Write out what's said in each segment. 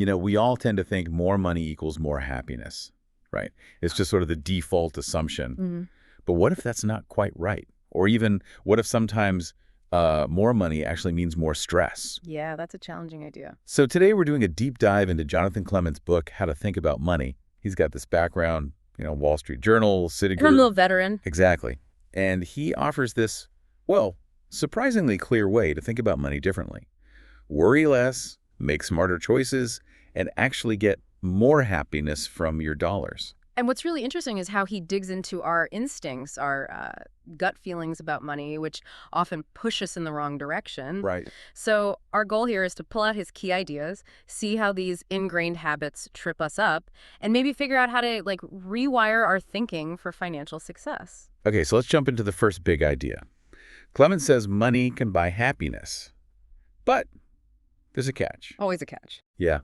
We all tend to think more money equals more happiness, right? It's just sort of the default assumption. But what if that's not quite right? Or even what if sometimes more money actually means more stress? Yeah, that's a challenging idea. So today we're doing a deep dive into Jonathan Clements' book, How to Think About Money. He's got this background, Wall Street Journal, Citigroup. Criminal veteran. Exactly. And he offers this, well, surprisingly clear way to think about money differently. Worry less, make smarter choices, and actually get more happiness from your dollars. And what's really interesting is how he digs into our instincts, our gut feelings about money, which often push us in the wrong direction. Right. So our goal here is to pull out his key ideas, see how these ingrained habits trip us up, and maybe figure out how to rewire our thinking for financial success. Okay, so let's jump into the first big idea. Clements says money can buy happiness, but there's a catch. Always a catch. Yeah,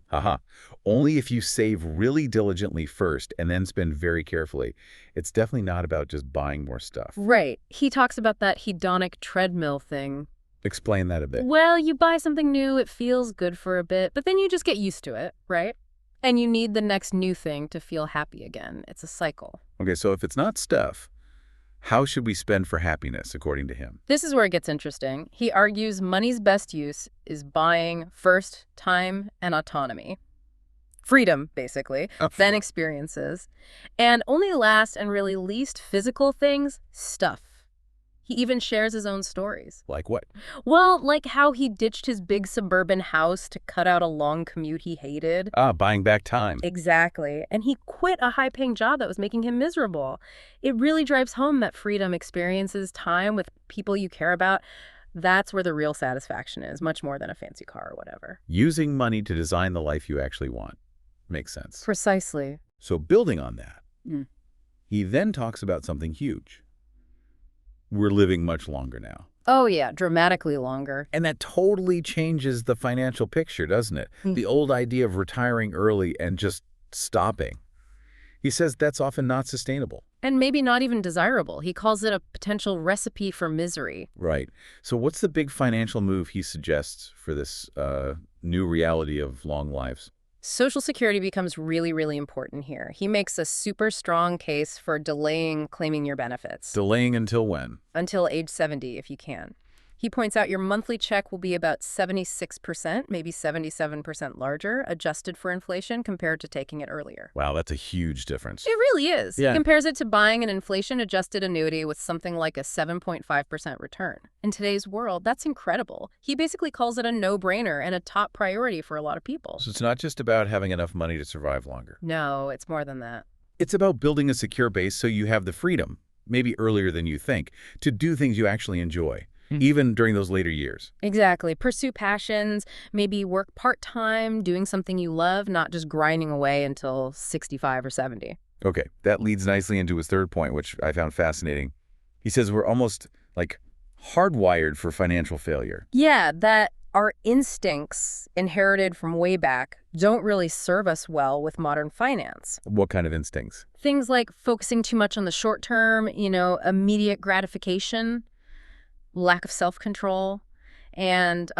only if you save really diligently first and then spend very carefully. It's definitely not about just buying more stuff. Right. He talks about that hedonic treadmill thing. Explain that a bit. Well, you buy something new, it feels good for a bit, but then you just get used to it, right? And you need the next new thing to feel happy again. It's a cycle. Okay, so if it's not stuff, how should we spend for happiness, according to him? This is where it gets interesting. He argues money's best use is buying first time and autonomy. Freedom, basically, then experiences. And only last and really least physical things, stuff. He even shares his own stories. Like what? Well, like how he ditched his big suburban house to cut out a long commute he hated. Buying back time. Exactly. And he quit a high-paying job that was making him miserable. It really drives home that freedom, experiences, time with people you care about, that's where the real satisfaction is, much more than a fancy car or whatever. Using money to design the life you actually want. Makes sense. Precisely. So building on that, he then talks about something huge. We're living much longer now. Oh, yeah, dramatically longer. And that totally changes the financial picture, doesn't it? The old idea of retiring early and just stopping. He says that's often not sustainable. And maybe not even desirable. He calls it a potential recipe for misery. Right. So what's the big financial move he suggests for this new reality of long lives? Social Security becomes really, really important here. He makes a super strong case for delaying claiming your benefits. Delaying until when? Until age 70, if you can. He points out your monthly check will be about 76%, maybe 77% larger, adjusted for inflation compared to taking it earlier. Wow, that's a huge difference. It really is. Yeah. He compares it to buying an inflation-adjusted annuity with something like a 7.5% return. In today's world, that's incredible. He basically calls it a no-brainer and a top priority for a lot of people. So it's not just about having enough money to survive longer. No, it's more than that. It's about building a secure base so you have the freedom, maybe earlier than you think, to do things you actually enjoy. Even during those later years. Exactly. Pursue passions, maybe work part-time, doing something you love, not just grinding away until 65 or 70. Okay, that leads nicely into his third point, which I found fascinating. He says we're almost hardwired for financial failure. Yeah, that our instincts inherited from way back don't really serve us well with modern finance. What kind of instincts? Things like focusing too much on the short term, immediate gratification, lack of self-control, and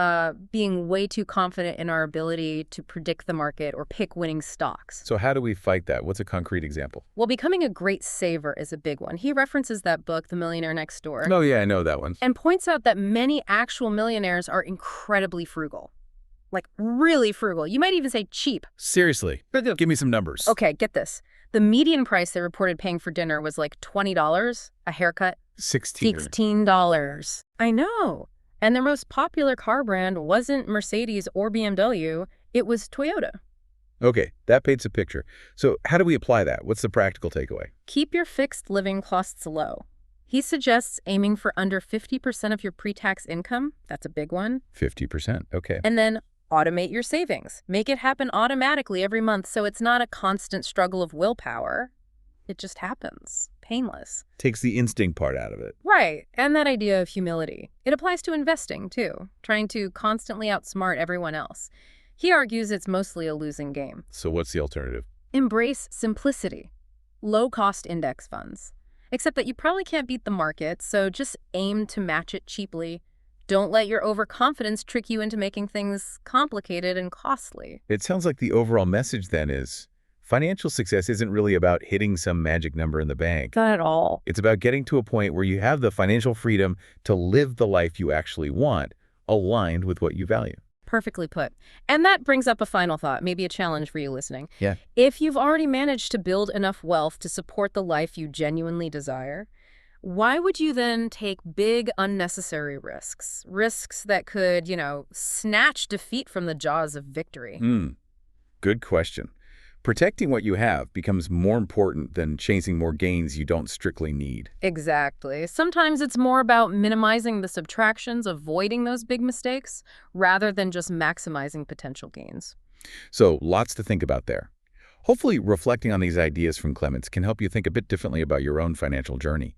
being way too confident in our ability to predict the market or pick winning stocks. So how do we fight that? What's a concrete example? Well, becoming a great saver is a big one. He references that book, The Millionaire Next Door. Oh, yeah, I know that one. And points out that many actual millionaires are incredibly frugal. Really frugal. You might even say cheap. Seriously? Give me some numbers. Okay, get this. The median price they reported paying for dinner was $20, a haircut. $16. I know. And their most popular car brand wasn't Mercedes or BMW, it was Toyota. Okay, that paints a picture. So how do we apply that? What's the practical takeaway? Keep your fixed living costs low. He suggests aiming for under 50% of your pre-tax income. That's a big one. 50%, okay. And then automate your savings. Make it happen automatically every month so it's not a constant struggle of willpower. It just happens. Painless. Takes the instinct part out of it. Right. And that idea of humility. It applies to investing, too, trying to constantly outsmart everyone else. He argues it's mostly a losing game. So what's the alternative? Embrace simplicity. Low-cost index funds. Except that you probably can't beat the market, so just aim to match it cheaply. Don't let your overconfidence trick you into making things complicated and costly. It sounds like the overall message then is financial success isn't really about hitting some magic number in the bank. Not at all. It's about getting to a point where you have the financial freedom to live the life you actually want, aligned with what you value. Perfectly put. And that brings up a final thought, maybe a challenge for you listening. Yeah. If you've already managed to build enough wealth to support the life you genuinely desire, why would you then take big, unnecessary risks? Risks that could, snatch defeat from the jaws of victory. Good question. Protecting what you have becomes more important than chasing more gains you don't strictly need. Exactly. Sometimes it's more about minimizing the subtractions, avoiding those big mistakes, rather than just maximizing potential gains. So lots to think about there. Hopefully, reflecting on these ideas from Clements can help you think a bit differently about your own financial journey.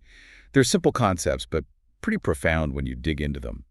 They're simple concepts, but pretty profound when you dig into them.